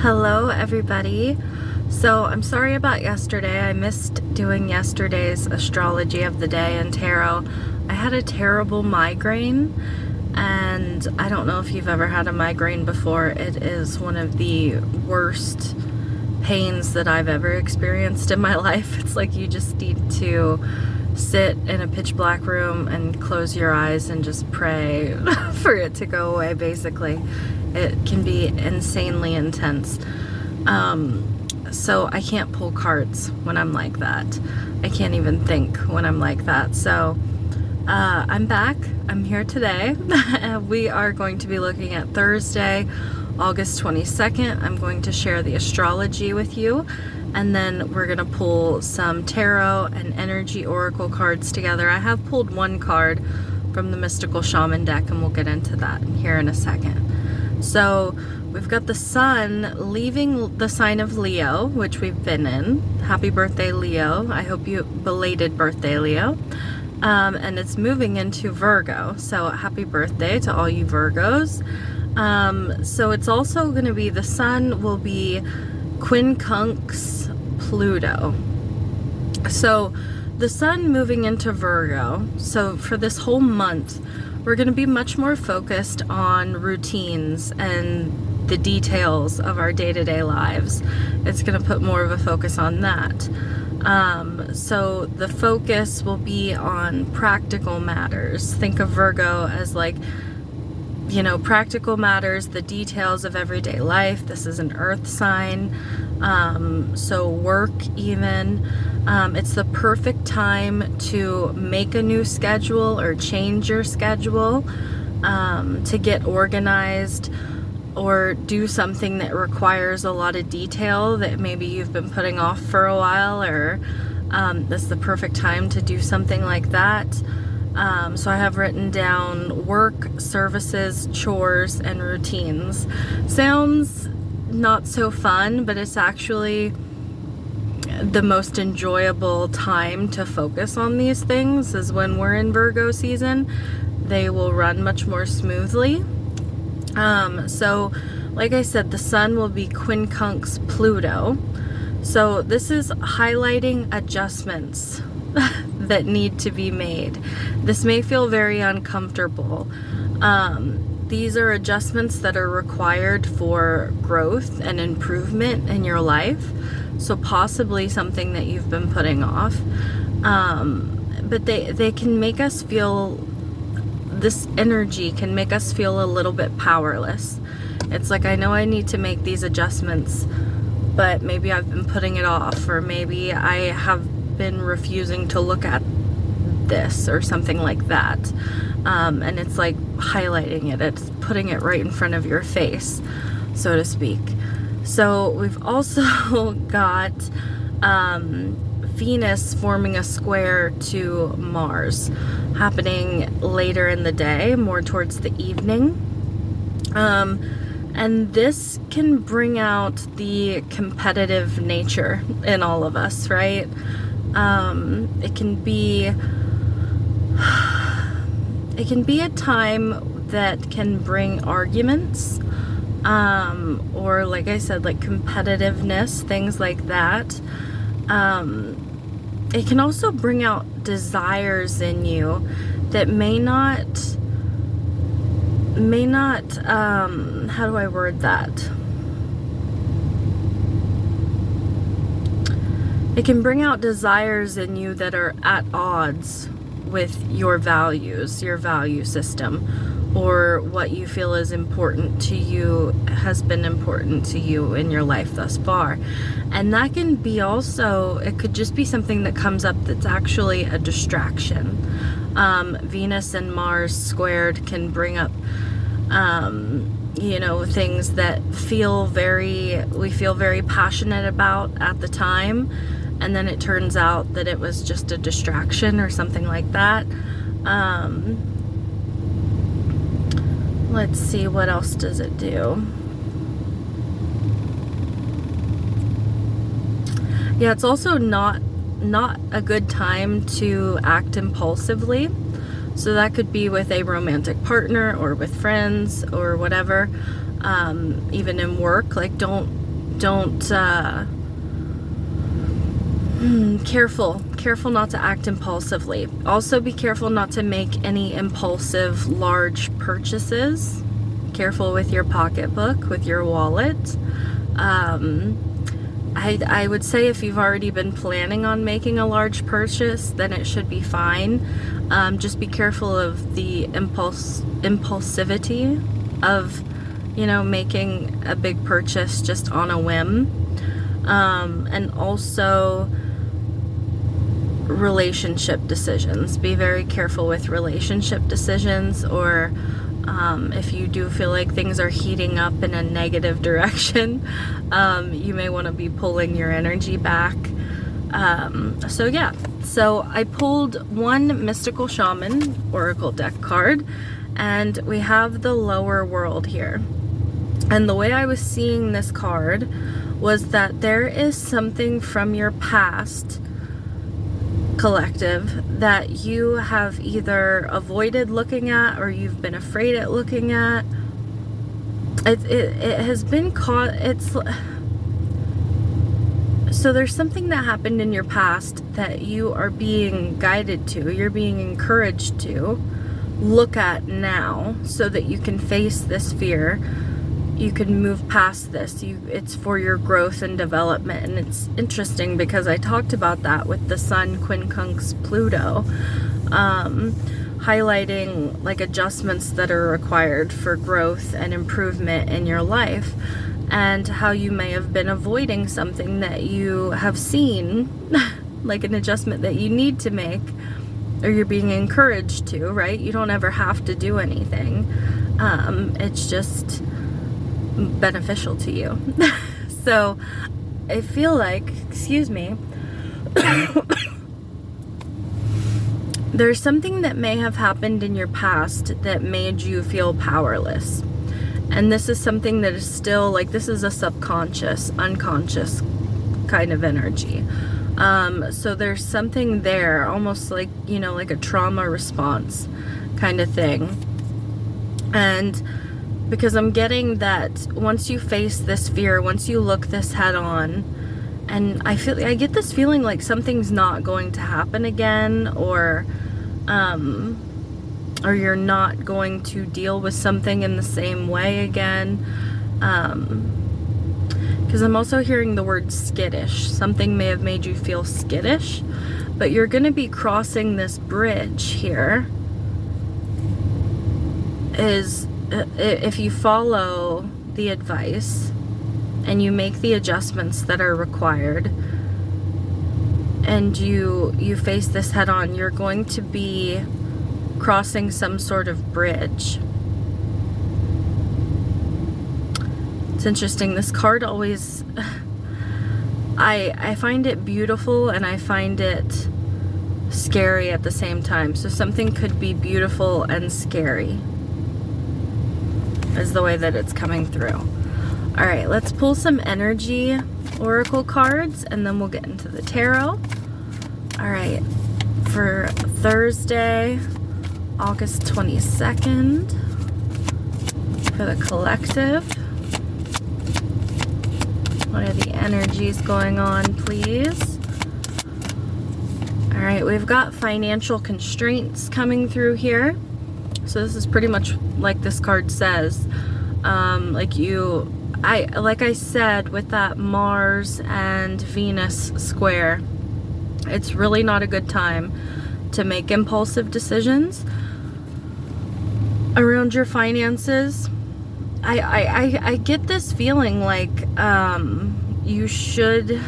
Hello everybody. So I'm sorry about yesterday. I missed doing yesterday's astrology of the day and tarot. I had a terrible migraine, and I don't know if you've ever had a migraine before. It is one of the worst pains that I've ever experienced in my life. It's like you just need to sit in a pitch black room and close your eyes and just pray for it to go away, basically. It can be insanely intense. So I can't pull cards when I'm like that. I can't even think when I'm like that. So I'm back. I'm here today. We are going to be looking at Thursday, August 22nd. I'm going to share the astrology with you, and then we're going to pull some tarot and energy oracle cards together. I have pulled one card from the Mystical Shaman deck, and we'll get into that here in a second. So we've got the sun leaving the sign of Leo, which we've been in. Happy birthday, Leo. I hope you belated birthday, Leo. And it's moving into Virgo. So happy birthday to all you Virgos. So it's also going to be, the sun will be quincunx Pluto. So the sun moving into Virgo. So for this whole month, we're going to be much more focused on routines and the details of our day-to-day lives. It's going to put more of a focus on that. So the focus will be on practical matters. Think of Virgo as like, you know, practical matters, the details of everyday life. This is an earth sign. So work even. It's the perfect time to make a new schedule or change your schedule, to get organized or do something that requires a lot of detail that maybe you've been putting off for a while, or that's the perfect time to do something like that. So I have written down work, services, chores, and routines. Sounds not so fun, but it's actually the most enjoyable time to focus on these things is when we're in Virgo season. They will run much more smoothly. So like I said, the sun will be quincunx Pluto. So this is highlighting adjustments that need to be made. This may feel very uncomfortable. These are adjustments that are required for growth and improvement in your life. So possibly something that you've been putting off. But they can make us feel, this energy can make us feel a little bit powerless. It's like, I know I need to make these adjustments, but maybe I've been putting it off, or maybe I have been refusing to look at this or something like that. And it's like highlighting it. It's putting it right in front of your face, so to speak. So we've also got Venus forming a square to Mars, happening later in the day, more towards the evening. And this can bring out the competitive nature in all of us, right? It can be a time that can bring arguments, or like I said, like competitiveness, things like that. It can also bring out desires in you that may not, how do I word that? It can bring out desires in you that are at odds with your values, your value system, or what you feel is important to you, has been important to you in your life thus far. And that can be also, it could just be something that comes up that's actually a distraction. Venus and Mars squared can bring up, you know, things that we feel very passionate about at the time, and then it turns out that it was just a distraction or something like that. Let's see, what else does it do? Yeah, it's also not a good time to act impulsively. So that could be with a romantic partner or with friends or whatever. Even in work, like don't don't, careful not to act impulsively. Also be careful not to make any impulsive large purchases. Careful with your pocketbook, with your wallet. I would say if you've already been planning on making a large purchase, then it should be fine. Just be careful of the impulsivity of, making a big purchase just on a whim. And also relationship decisions. Be very careful with relationship decisions, or if you do feel like things are heating up in a negative direction, you may want to be pulling your energy back. So I pulled one Mystical Shaman Oracle deck card, and we have the lower world here. And the way I was seeing this card was that there is something from your past, collective, that you have either avoided looking at or you've been afraid at looking at. It has been caught. So there's something that happened in your past that you are being guided to, you're being encouraged to look at now so that you can face this fear. You can move past this. It's for your growth and development. And it's interesting because I talked about that with the Sun quincunx Pluto, highlighting like adjustments that are required for growth and improvement in your life, and how you may have been avoiding something that you have seen, like an adjustment that you need to make, or you're being encouraged to, right? You don't ever have to do anything. It's just beneficial to you. So I feel like, excuse me, there's something that may have happened in your past that made you feel powerless. And this is something that is still, like, this is a subconscious, unconscious kind of energy. So there's something there, almost like, like a trauma response kind of thing. And because I'm getting that once you face this fear, once you look this head on, and I get this feeling like something's not going to happen again, or you're not going to deal with something in the same way again. Because I'm also hearing the word skittish. Something may have made you feel skittish, but you're going to be crossing this bridge here. If you follow the advice and you make the adjustments that are required, and you face this head on, you're going to be crossing some sort of bridge. It's interesting. This card always, I find it beautiful and I find it scary at the same time. So something could be beautiful and scary, is the way that it's coming through. All right, let's pull some energy oracle cards and then we'll get into the tarot. All right, for Thursday, August 22nd, for the collective, what are the energies going on, please? All right, we've got financial constraints coming through here. So this is pretty much like this card says, like I said, with that Mars and Venus square, it's really not a good time to make impulsive decisions around your finances. I get this feeling like you should,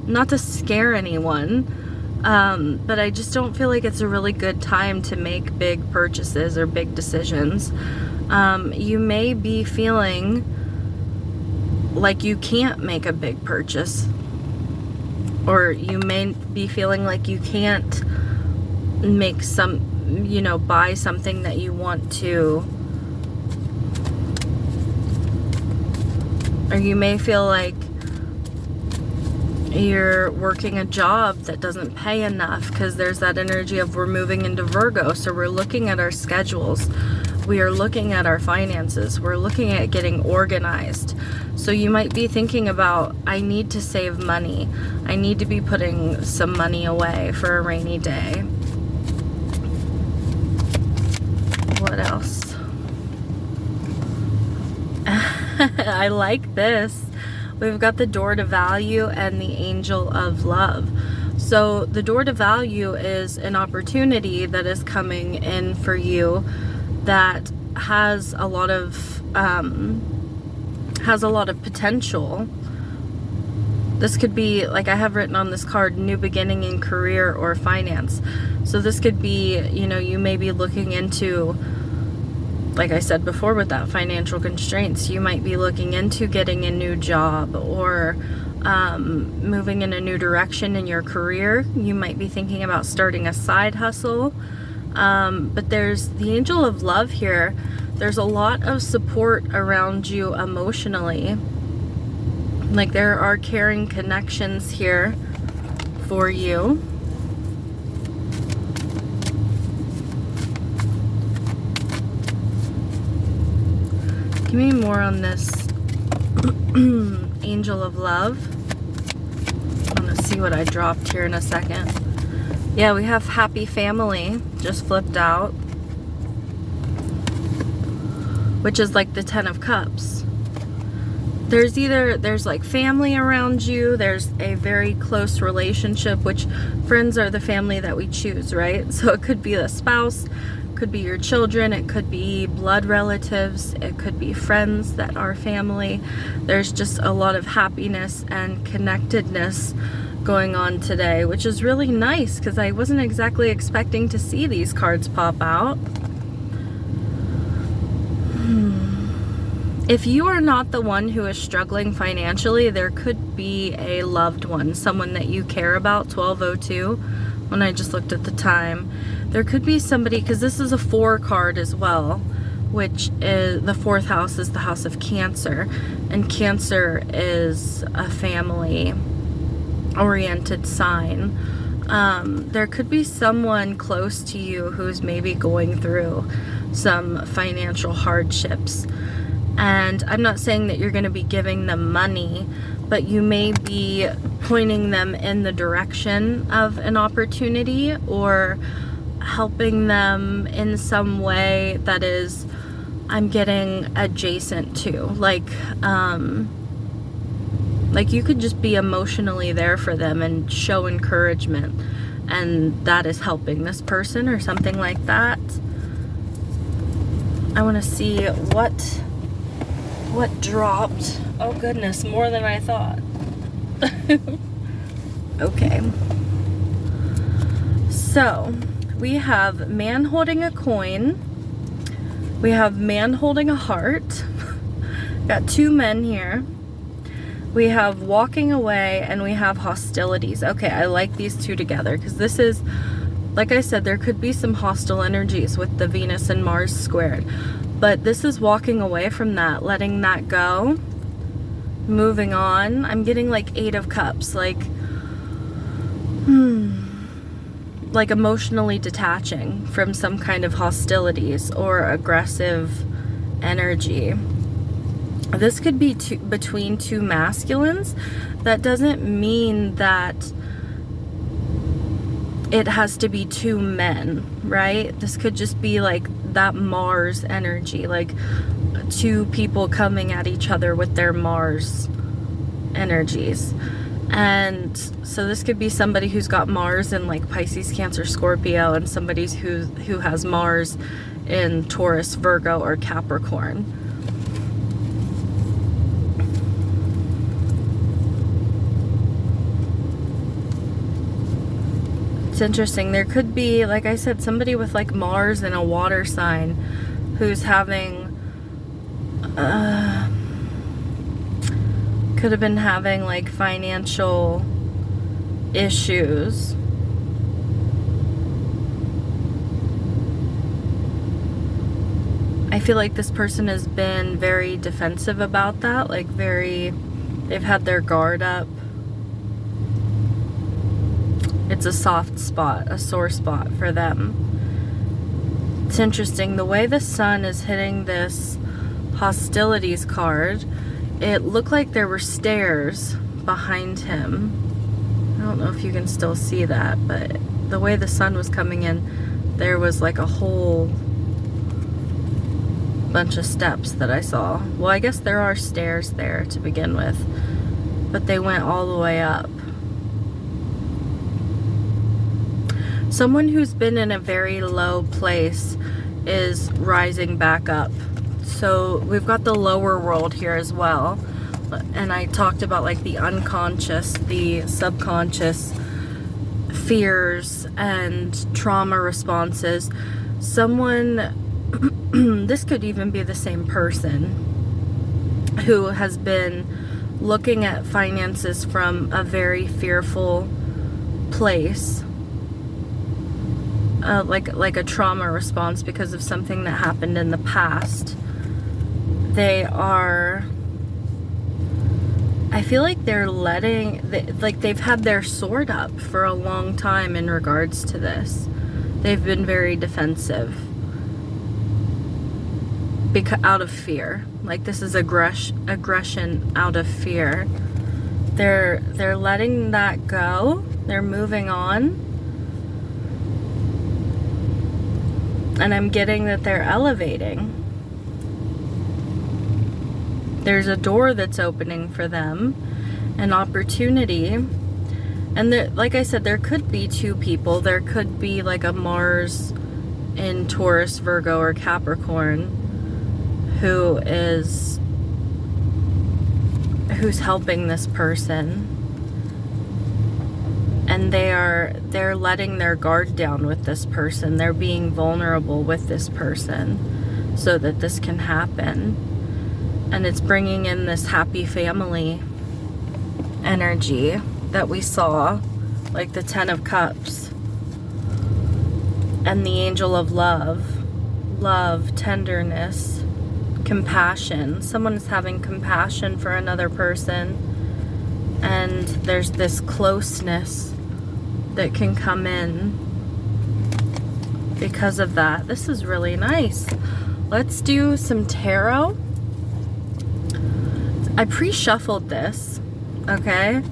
not to scare anyone, but I just don't feel like it's a really good time to make big purchases or big decisions. You may be feeling like you can't make a big purchase, or you may be feeling like you can't make buy something that you want to, or you may feel like you're working a job that doesn't pay enough, because there's that energy of we're moving into Virgo. So we're looking at our schedules, we are looking at our finances, we're looking at getting organized. So you might be thinking about, I need to save money. I need to be putting some money away for a rainy day. What else? I like this. We've got the door to value and the angel of love. So the door to value is an opportunity that is coming in for you that has a lot of potential. This could be, like I have written on this card, new beginning in career or finance. So this could be, you know, you may be looking into, like I said before with that financial constraints, you might be looking into getting a new job or moving in a new direction in your career. You might be thinking about starting a side hustle. But there's the angel of love here. There's a lot of support around you emotionally. Like there are caring connections here for you. Give me more on this angel of love. I'm gonna see what I dropped here in a second. Yeah, we have happy family just flipped out, which is like the 10 of Cups. There's like family around you, there's a very close relationship, which friends are the family that we choose, right? So it could be a spouse, could be your children, it could be blood relatives, it could be friends that are family. There's just a lot of happiness and connectedness going on today, which is really nice because I wasn't exactly expecting to see these cards pop out. If you are not the one who is struggling financially, there could be a loved one, someone that you care about. 1202, when I just looked at the time. There could be somebody, because this is a 4 card as well, which is the 4th house is the house of Cancer, and Cancer is a family oriented sign. There could be someone close to you who's maybe going through some financial hardships. And I'm not saying that you're going to be giving them money, but you may be pointing them in the direction of an opportunity or helping them in some way that is, I'm getting adjacent to. Like you could just be emotionally there for them and show encouragement, and that is helping this person or something like that. I want to see what dropped. Oh goodness, more than I thought. Okay. So, we have man holding a coin. We have man holding a heart. Got 2 men here. We have walking away and we have hostilities. Okay, I like these 2 together because this is, like I said, there could be some hostile energies with the Venus and Mars squared. But this is walking away from that, letting that go, moving on. I'm getting like 8 of Cups, like emotionally detaching from some kind of hostilities or aggressive energy. This could be between 2 masculines. That doesn't mean that it has to be 2 men, right? This could just be like that Mars energy, like 2 people coming at each other with their Mars energies. And so this could be somebody who's got Mars in like Pisces, Cancer, Scorpio, and somebody who has Mars in Taurus, Virgo, or Capricorn. It's interesting. There could be, like I said, somebody with like Mars in a water sign who's having could have been having like financial issues. I feel like this person has been very defensive about that, like they've had their guard up. It's a soft spot, a sore spot for them. It's interesting, the way the sun is hitting this hostilities card, it looked like there were stairs behind him. I don't know if you can still see that, but the way the sun was coming in, there was like a whole bunch of steps that I saw. Well, I guess there are stairs there to begin with, but they went all the way up. Someone who's been in a very low place is rising back up. So we've got the lower world here as well. And I talked about like the unconscious, the subconscious fears and trauma responses. Someone, this could even be the same person, who has been looking at finances from a very fearful place. Like a trauma response because of something that happened in the past. They are, I feel like they're they've had their sword up for a long time in regards to this. They've been very defensive out of fear. Like, this is aggression out of fear. They're letting that go. They're moving on. And I'm getting that they're elevating. There's a door that's opening for them, an opportunity. And there, like I said, there could be two people. There could be like a Mars in Taurus, Virgo, or Capricorn who's helping this person. And they're letting their guard down with this person. They're being vulnerable with this person so that this can happen. And it's bringing in this happy family energy that we saw, like the 10 of Cups and the Angel of love, tenderness, compassion. Someone is having compassion for another person, and there's this closeness that can come in because of that. This is really nice. Let's do some tarot. I pre-shuffled this, okay?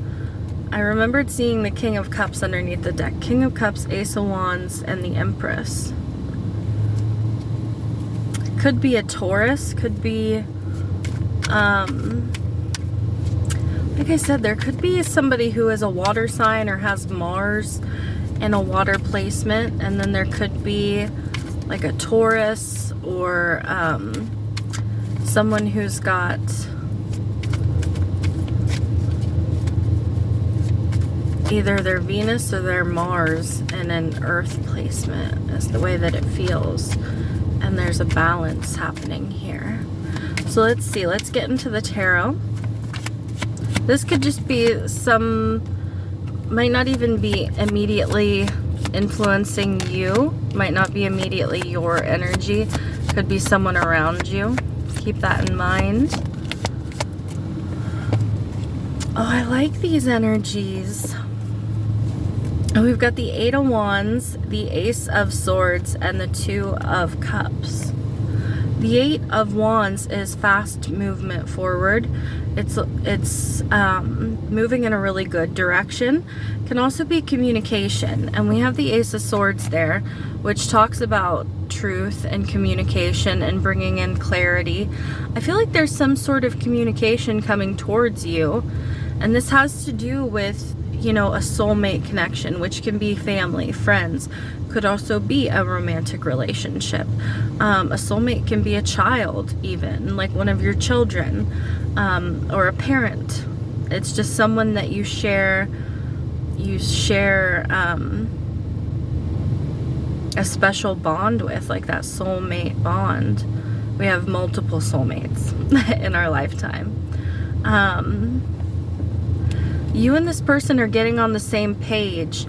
I remembered seeing the King of Cups underneath the deck. King of Cups, Ace of Wands, and the Empress. Could be a Taurus, could be, like I said, there could be somebody who is a water sign or has Mars in a water placement, and then there could be like a Taurus or someone who's got either their Venus or their Mars in an Earth placement, is the way that it feels. And there's a balance happening here. So let's see, let's get into the tarot. This could just be might not even be immediately influencing you, might not be immediately your energy, could be someone around you. Keep that in mind. Oh, I like these energies. We've got the 8 of Wands, the Ace of Swords, and the 2 of Cups. The 8 of Wands is fast movement forward. It's moving in a really good direction. Can also be communication. And we have the Ace of Swords there, which talks about truth and communication and bringing in clarity. I feel like there's some sort of communication coming towards you. And this has to do with, you know, a soulmate connection, which can be family, friends, could also be a romantic relationship. A soulmate can be a child, even, like one of your children, or a parent. It's just someone that you share a special bond with, like that soulmate bond. We have multiple soulmates in our lifetime. You and this person are getting on the same page,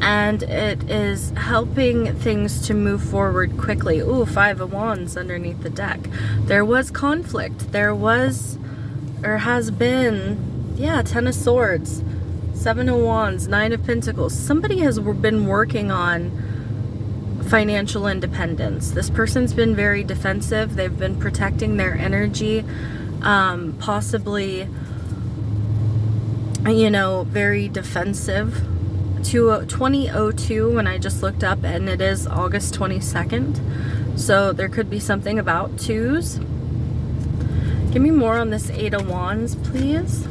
and it is helping things to move forward quickly. Ooh, 5 of Wands underneath the deck. There was conflict. There was, or has been, yeah, 10 of Swords, 7 of Wands, 9 of Pentacles. Somebody has been working on financial independence. This person's been very defensive. They've been protecting their energy. possibly, you know, very defensive. To 2002 when I just looked up, and it is August 22nd. So there could be something about twos. Give me more on this Eight of Wands, please.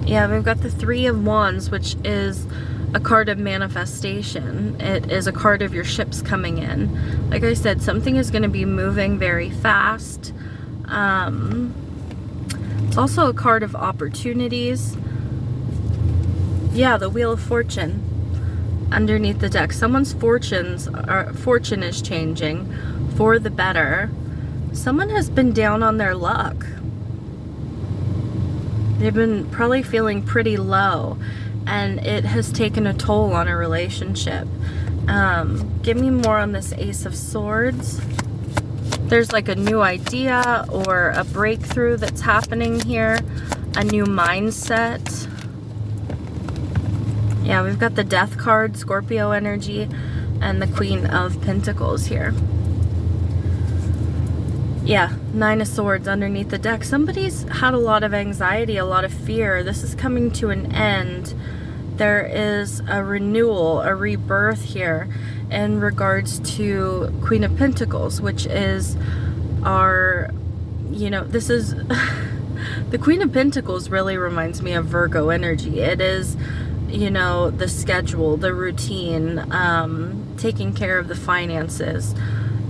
Yeah, we've got the Three of Wands, which is a card of manifestation. It is a card of your ships coming in. Like I said, something is going to be moving very fast. It's also a card of opportunities. Yeah, the Wheel of Fortune underneath the deck. Someone's fortune is changing for the better. Someone has been down on their luck. They've been probably feeling pretty low, and it has taken a toll on a relationship. Give me more on this Ace of Swords. There's like a new idea or a breakthrough that's happening here, a new mindset. Yeah, we've got the Death card, Scorpio energy, and the Queen of Pentacles here. Yeah, Nine of Swords underneath the deck. Somebody's had a lot of anxiety, a lot of fear. This is coming to an end. There is a renewal, a rebirth here in regards to Queen of Pentacles, which is our, you know, this is the Queen of Pentacles really reminds me of Virgo energy. It is, you know, the schedule, the routine, taking care of the finances.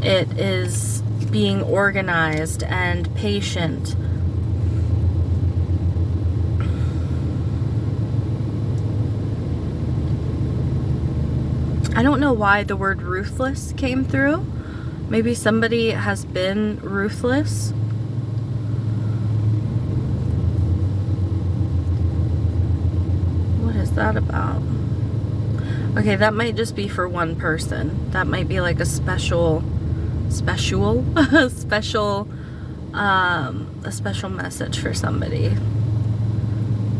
It is being organized and patient. I don't know why the word ruthless came through. Maybe somebody has been ruthless. What is that about? Okay, that might just be for one person. That might be like a special a special message for somebody.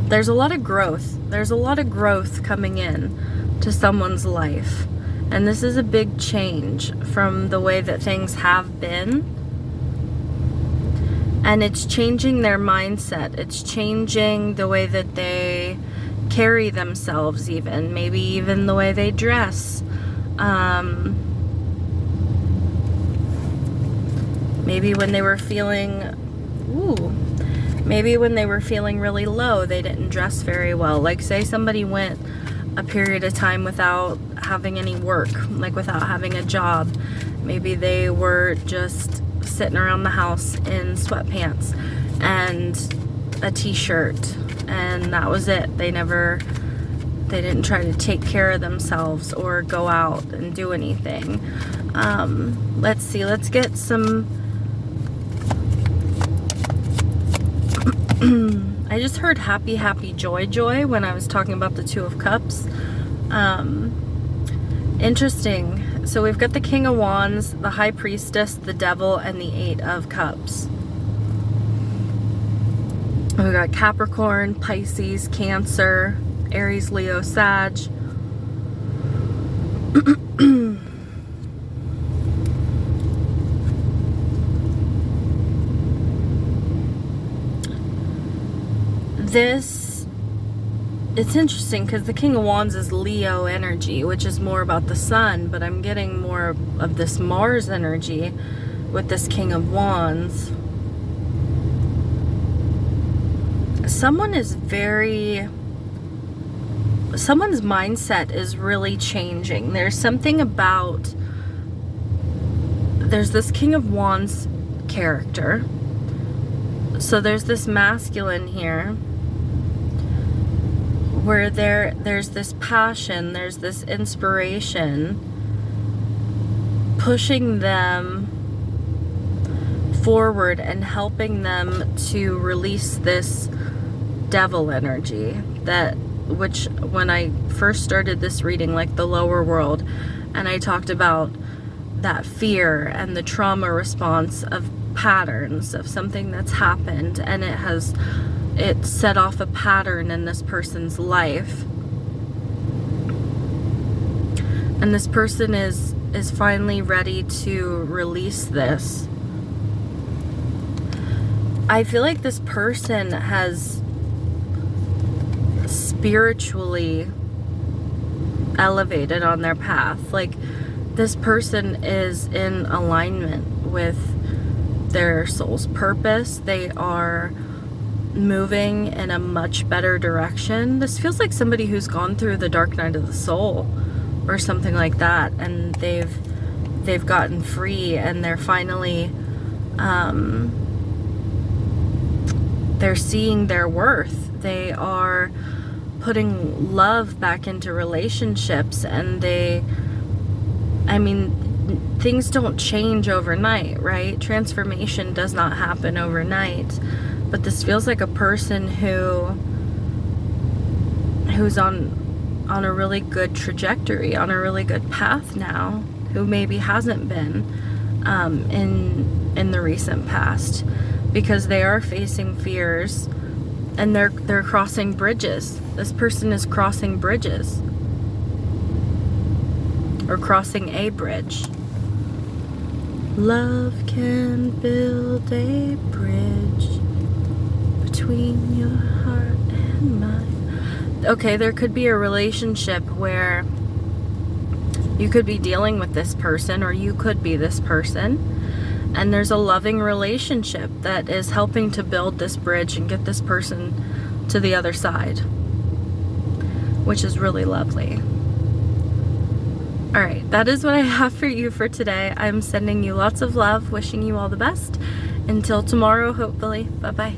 There's a lot of growth. There's a lot of growth coming in to someone's life. And this is a big change from the way that things have been. And it's changing their mindset. It's changing the way that they carry themselves even. Maybe even the way they dress. Maybe when they were feeling, maybe when they were feeling really low, they didn't dress very well. Like say somebody went a period of time without having any work, like without having a job. Maybe they were just sitting around the house in sweatpants and a t-shirt, and that was it. They didn't try to take care of themselves or go out and do anything. Let's see, let's get some I just heard happy, happy, joy, joy when I was talking about the Two of Cups. Interesting. So we've got the King of Wands, the High Priestess, the Devil, and the Eight of Cups. We've got Capricorn, Pisces, Cancer, Aries, Leo, Sag. It's interesting because the King of Wands is Leo energy, which is more about the sun, but I'm getting more of this Mars energy with this King of Wands. Someone's mindset is really changing. There's something about, there's this King of Wands character. So there's this masculine here where there's this passion, there's this inspiration pushing them forward and helping them to release this devil energy, which when I first started this reading, like the lower world, and I talked about that fear and the trauma response of patterns of something that's happened, and it set off a pattern in this person's life. And this person is finally ready to release this. I feel like this person has spiritually elevated on their path. Like, this person is in alignment with their soul's purpose. They are moving in a much better direction. This feels like somebody who's gone through the dark night of the soul or something like that, and they've gotten free, and they're finally they're seeing their worth. They are putting love back into relationships, and things don't change overnight, right? Transformation does not happen overnight. But this feels like a person who's on a really good trajectory, on a really good path now, who maybe hasn't been in the recent past, because they are facing fears, and they're crossing bridges. This person is crossing bridges, or crossing a bridge. Love can build a bridge between your heart and mine. Okay, there could be a relationship where you could be dealing with this person, or you could be this person, and there's a loving relationship that is helping to build this bridge and get this person to the other side, which is really lovely. All right, that is what I have for you for today. I'm sending you lots of love, wishing you all the best. Until tomorrow, hopefully. Bye-bye.